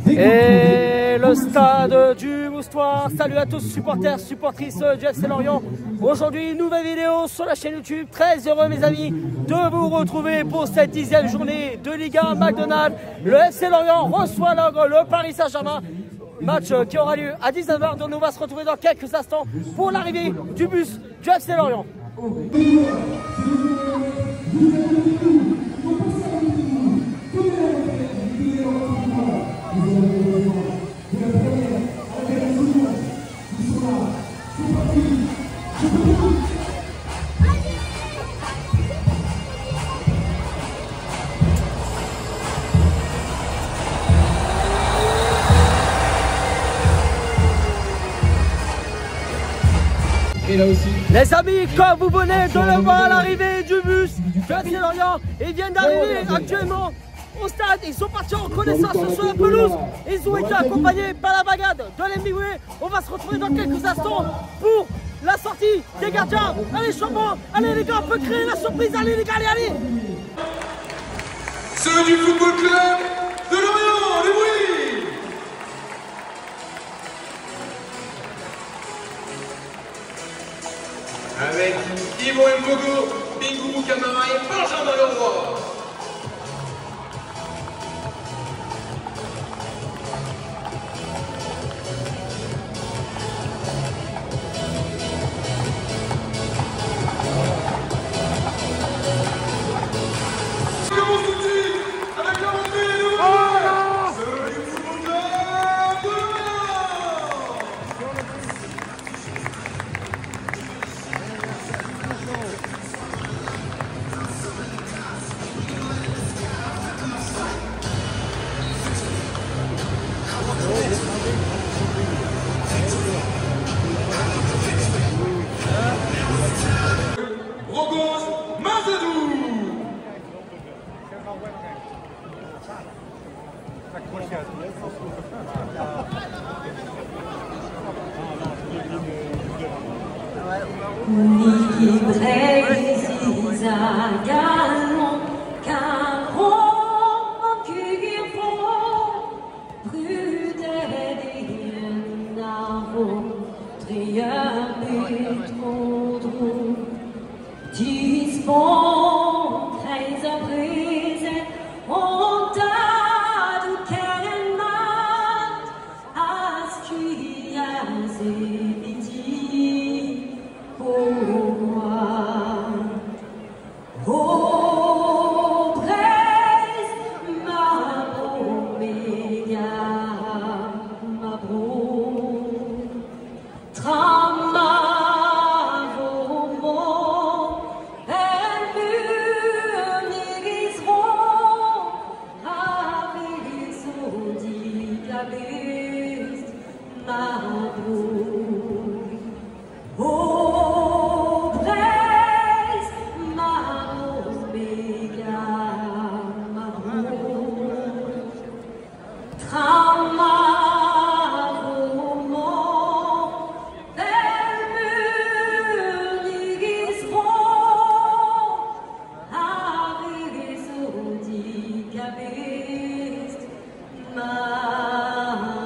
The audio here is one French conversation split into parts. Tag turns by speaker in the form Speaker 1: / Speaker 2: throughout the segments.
Speaker 1: Et le stade du Moustoir. Salut à tous supporters, supportrices du FC Lorient. Aujourd'hui, nouvelle vidéo sur la chaîne YouTube. Très heureux mes amis de vous retrouver pour cette 10e journée de Ligue 1 McDonald's. Le FC Lorient reçoit le Paris Saint-Germain. Match qui aura lieu à 19h. Donc on va se retrouver dans quelques instants pour l'arrivée du bus du FC Lorient. Les amis, comme vous venez de le voir à l'arrivée du bus du FC Lorient, ils viennent d'arriver actuellement au stade. Ils sont partis en reconnaissance sur la pelouse. Ils ont été accompagnés par la bagade de l'NBA. On va se retrouver dans quelques instants pour la sortie des gardiens. Allez Chambon, allez les gars, on peut créer la surprise. Allez les gars, allez.
Speaker 2: Ceux du Football Club de Lorient, les bruits. Avec Yvon Mpogo, Bingou Camara et Benjamin Leroy. Commence tout de suite avec la montée de ceux du Football Club de Lorient. Rogos Mazadou.
Speaker 3: L'équipe précise également qu'un homme qui faut brûler des narvaux, trier trop drôle, dispon très apprisé, on t'a du keremat, à ce qu'il y a zébiti, pour moi. Oh, presse, ma broméga, ma bro, trama, vos elles m'uniront avec son digabiste, ma bro. Oh, presse, ma broméga, ma bro, trama, ma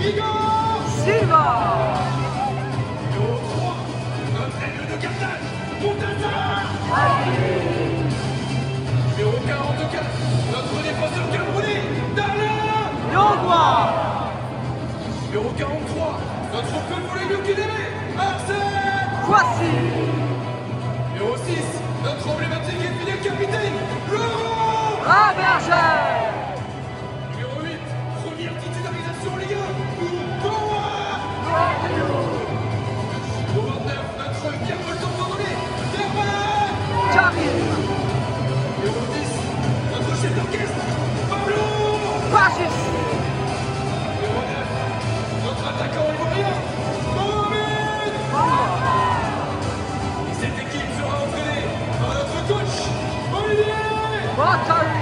Speaker 2: Igor
Speaker 1: Silva.
Speaker 2: Numéro 3, notre aigle de Carthage, Montazar. Numéro 44, notre défenseur camerounais, Darlin.
Speaker 1: Yongwa.
Speaker 2: Numéro 43, notre peu volé de Guinée, Arsène.
Speaker 1: Voici.
Speaker 2: Numéro 6, notre emblématique et fidèle capitaine, Laurent.
Speaker 1: Raberger.
Speaker 2: Numéro 8, première titularisation Ligue 1 pour Boa. Numéro 29, notre virevoltant randonnée, Derban.
Speaker 1: Karim.
Speaker 2: Numéro 10, notre chef d'orchestre, Pablo.
Speaker 1: Pagis.
Speaker 2: Numéro 9, notre attaquant ivoirien, Mohamed. Cette équipe sera entraînée par notre coach, Olivier.
Speaker 1: Botari.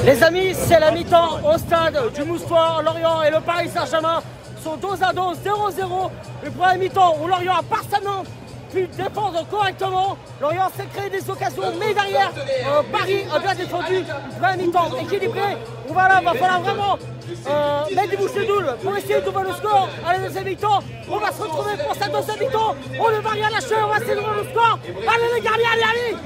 Speaker 1: Les amis, c'est la mi-temps au stade du Moustoir. Lorient et le Paris Saint-Germain sont dos à dos, 0-0. Le premier mi-temps où Lorient a partiellement pu défendre correctement. Lorient s'est créé des occasions, mais derrière, Paris a bien défendu. Premier mi-temps équilibré. Voilà, va falloir vraiment mettre des bouches de double pour essayer d'ouvrir le score à la deuxième mi-temps. On va se retrouver pour cette deuxième mi-temps. On ne va rien lâcher, on va essayer d'ouvrir le score. Allez les gardiens, allez, allez!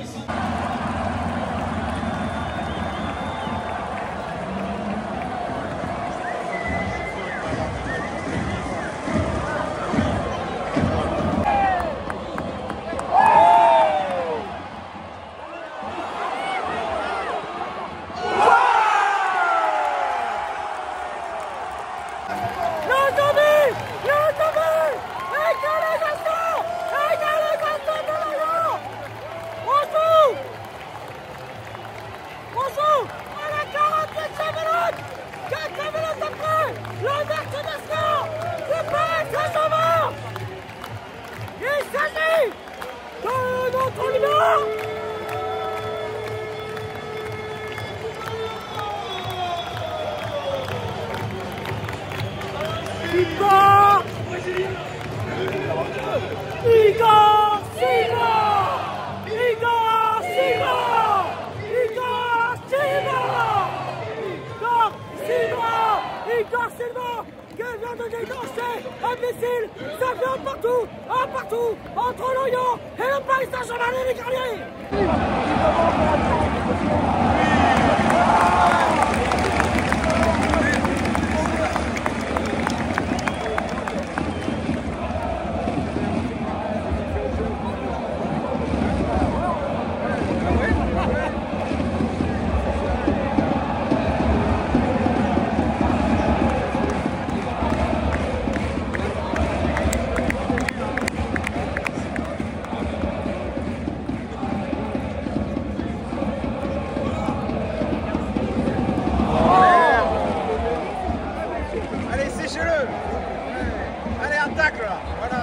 Speaker 1: vaccination du Paris Saint-Germain. Il s'agit de notre numéro. Igor Silva! Igor Silva! Igor Silva! Igor Silva! Igor Silva qui vient de déclencher un missile, ça vient partout, entre Lorient et le Paris Saint-Germain et les Garniers.
Speaker 4: Allez, attaque là, voilà.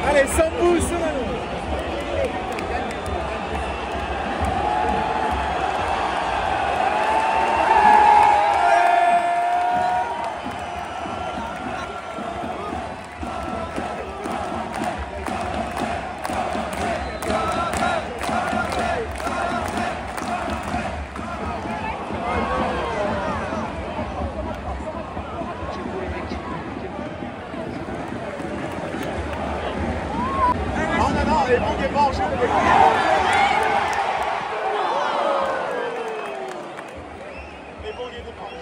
Speaker 4: Allez, sans bouge, les bons qui est pas en jeu, les bons. Les bons qui étaient pas en jeu.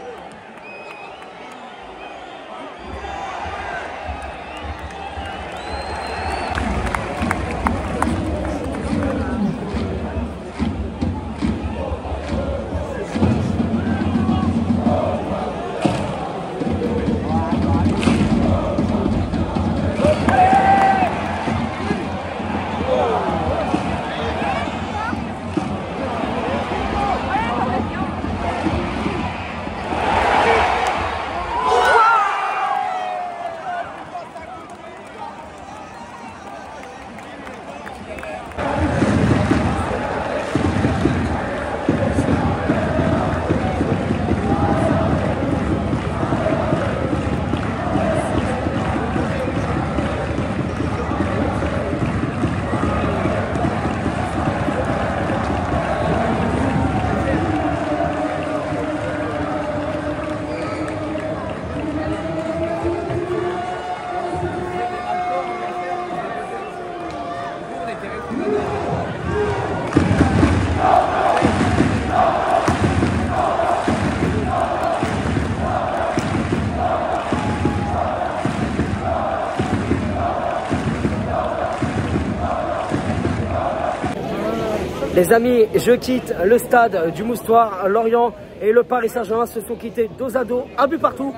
Speaker 1: Les amis, je quitte le stade du Moustoir. Lorient et le Paris Saint-Germain se sont quittés dos à dos, un but partout.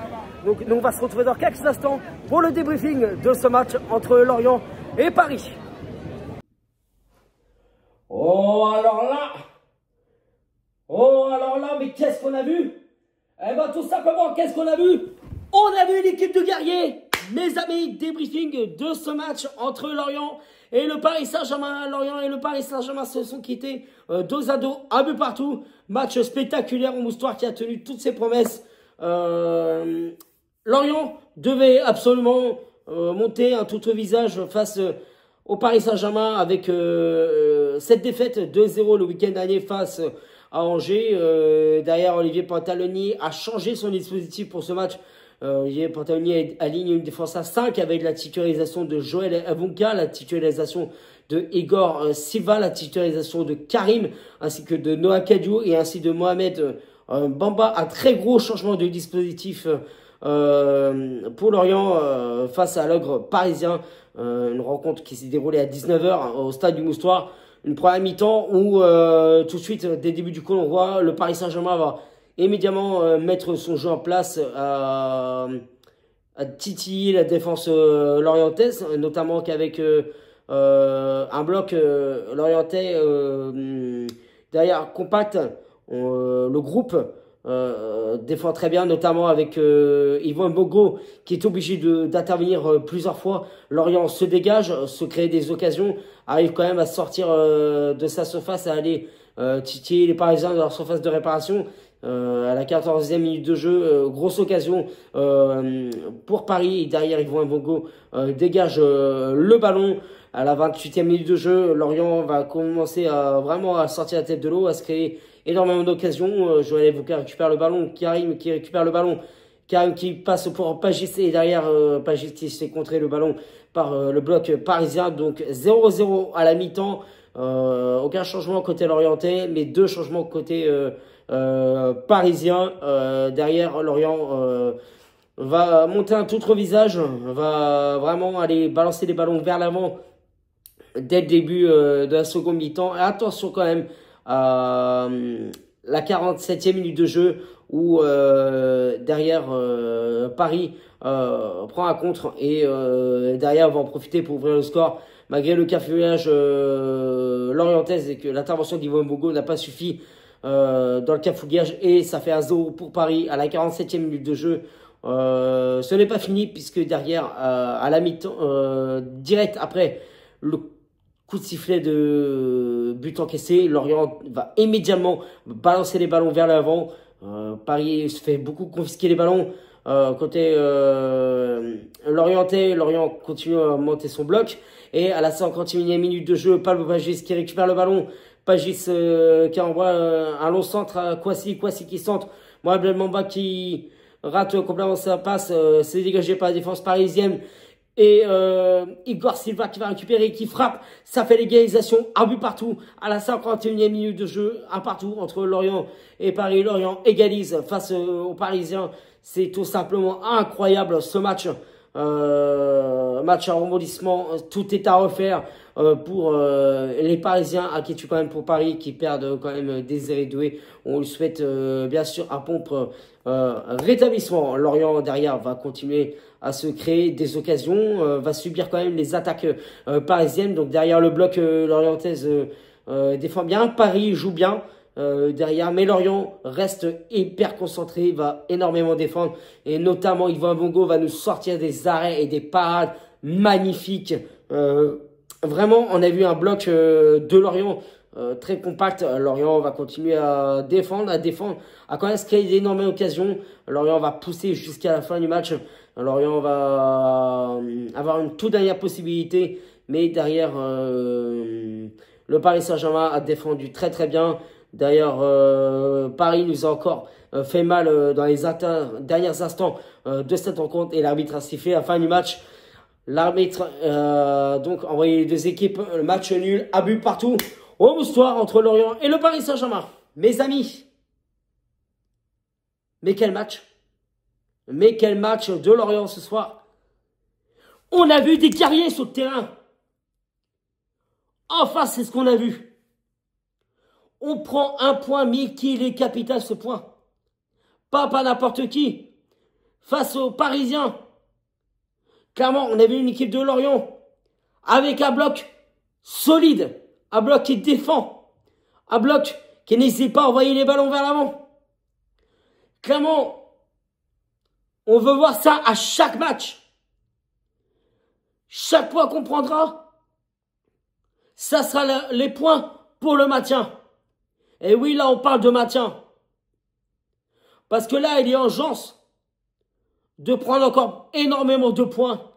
Speaker 1: Donc nous on va se retrouver dans quelques instants pour le débriefing de ce match entre Lorient et Paris. Oh alors là, mais qu'est-ce qu'on a vu? Eh ben tout simplement, qu'est-ce qu'on a vu? On a vu l'équipe de guerriers. Mes amis, débriefing de ce match entre Lorient et le Paris Saint-Germain. Lorient et le Paris Saint-Germain se sont quittés dos à dos, un but partout. Match spectaculaire au Moustoir qui a tenu toutes ses promesses. Lorient devait absolument monter un tout autre visage face au Paris Saint-Germain avec cette défaite 2-0 le week-end dernier face à Angers. Derrière, Olivier Pantaloni a changé son dispositif pour ce match. Olivier Pantaloni aligne une défense à 5 avec la titularisation de Joël Avonka, la titularisation de Igor Silva, la titularisation de Karim, ainsi que de Noah Kadiou et ainsi de Mohamed Bamba. Un très gros changement de dispositif pour Lorient face à l'ogre parisien. Une rencontre qui s'est déroulée à 19 h au stade du Moustoir. Une première mi-temps où tout de suite, dès le début du coup, on voit le Paris Saint-Germain va immédiatement mettre son jeu en place à titiller la défense lorientaise, notamment qu'avec un bloc lorientais derrière compact, le groupe défend très bien, notamment avec Yvan Bogo qui est obligé d'intervenir plusieurs fois. Lorient se dégage, se crée des occasions, arrive quand même à sortir de sa surface, à aller titiller les Parisiens de leur surface de réparation. À la 14e minute de jeu, grosse occasion pour Paris. Et derrière, Yvan Bogo dégage le ballon. À la 28e minute de jeu, Lorient va commencer vraiment à sortir la tête de l'eau, à se créer énormément d'occasions. Joël Avonka récupère le ballon, Karim qui récupère le ballon, Karim qui passe pour Pagis et derrière Pagis qui se fait contrer le ballon par le bloc parisien. Donc 0-0 à la mi-temps, aucun changement côté lorientais, mais deux changements côté parisien. Derrière, Lorient va monter un tout autre visage, va vraiment aller balancer les ballons vers l'avant dès le début de la seconde mi-temps. Et attention quand même à la 47e minute de jeu où derrière Paris prend un contre et derrière va en profiter pour ouvrir le score malgré le cafouillage lorientais et que l'intervention d'Yvan Bogo n'a pas suffi dans le cafouillage, et ça fait 1-0 pour Paris à la 47e minute de jeu. Ce n'est pas fini puisque derrière à la mi-temps direct après le coup de sifflet de but encaissé, Lorient va immédiatement balancer les ballons vers l'avant. Paris se fait beaucoup confisquer les ballons. Côté lorientais, Lorient continue à monter son bloc. Et à la 51e minute de jeu, Pablo Pagis qui récupère le ballon. Pagis qui envoie un long centre à Kouassi qui centre. Mohamed Bamba qui rate complètement sa passe. C'est dégagé par la défense parisienne. Et Igor Silva qui va récupérer, qui frappe. Ça fait l'égalisation, un but partout à la 51e minute de jeu, un partout entre Lorient et Paris. Lorient égalise face aux Parisiens. C'est tout simplement incroyable ce match. Match à rebondissement, tout est à refaire pour les Parisiens, inquiétude quand même pour Paris qui perdent quand même Désiré Doué. On lui souhaite bien sûr un prompt rétablissement. Lorient derrière va continuer à se créer des occasions, va subir quand même les attaques parisiennes. Donc derrière le bloc lorientaise défend bien, Paris joue bien. Derrière, mais Lorient reste hyper concentré, va énormément défendre et notamment Yvan Bogo va nous sortir des arrêts et des parades magnifiques. Vraiment, on a vu un bloc de Lorient très compact. Lorient va continuer à défendre, à quand même se créer d'énormes occasions. Lorient va pousser jusqu'à la fin du match. Lorient va avoir une toute dernière possibilité, mais derrière, le Paris Saint-Germain a défendu très très bien. D'ailleurs, Paris nous a encore fait mal dans les derniers instants de cette rencontre et l'arbitre a sifflé à la fin du match. L'arbitre donc envoyé les deux équipes, le match nul, à but partout au Moustoir entre Lorient et le Paris Saint-Germain. Mes amis, mais quel match! Mais quel match de Lorient ce soir! On a vu des guerriers sur le terrain. Enfin, c'est ce qu'on a vu. On prend un point, mais qu'il est capital ce point. Pas n'importe qui. Face aux Parisiens. Clairement, on avait une équipe de Lorient avec un bloc solide. Un bloc qui défend. Un bloc qui n'hésite pas à envoyer les ballons vers l'avant. Clairement, on veut voir ça à chaque match. Chaque point qu'on prendra, ça sera les points pour le maintien. Et oui, là, on parle de maintien. Parce que là, il y a urgence de prendre encore énormément de points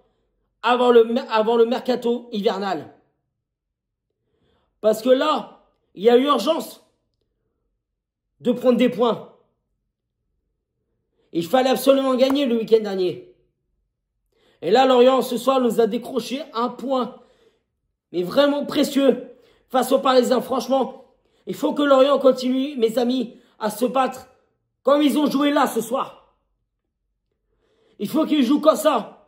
Speaker 1: avant le mercato hivernal. Parce que là, il y a urgence de prendre des points. Il fallait absolument gagner le week-end dernier. Et là, Lorient, ce soir, nous a décroché un point. Mais vraiment précieux face aux Parisiens. Franchement, il faut que Lorient continue, mes amis, à se battre comme ils ont joué là ce soir. Il faut qu'ils jouent comme ça.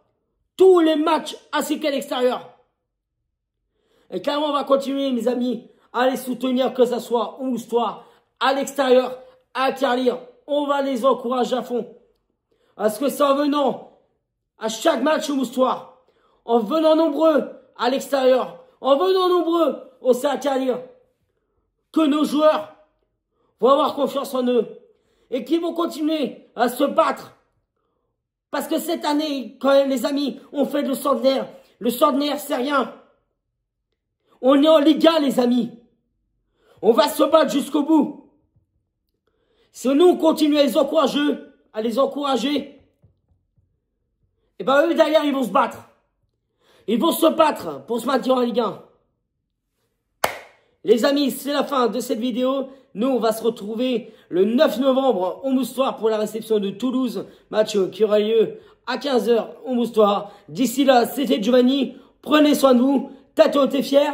Speaker 1: Tous les matchs ainsi qu'à l'extérieur. Et clairement, on va continuer, mes amis, à les soutenir, que ce soit au Moustoir, à l'extérieur, à Carlir. On va les encourager à fond. Parce que c'est en venant à chaque match au Moustoir, en venant nombreux à l'extérieur, en venant nombreux au Carlir, que nos joueurs vont avoir confiance en eux et qui vont continuer à se battre. Parce que cette année, quand même, les amis, on fait le centenaire. Le centenaire, c'est rien. On est en Liga, les amis. On va se battre jusqu'au bout. Si nous, on continue à les encourager, et ben eux, derrière, ils vont se battre. Ils vont se battre pour se maintenir en Ligue 1. Les amis, c'est la fin de cette vidéo. Nous, on va se retrouver le 9 novembre au Moustoir pour la réception de Toulouse. Match qui aura lieu à 15 h au Moustoir. D'ici là, c'était Giovanni. Prenez soin de vous. Tato, t'es fier?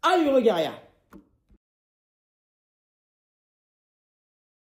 Speaker 1: Allez, regarde.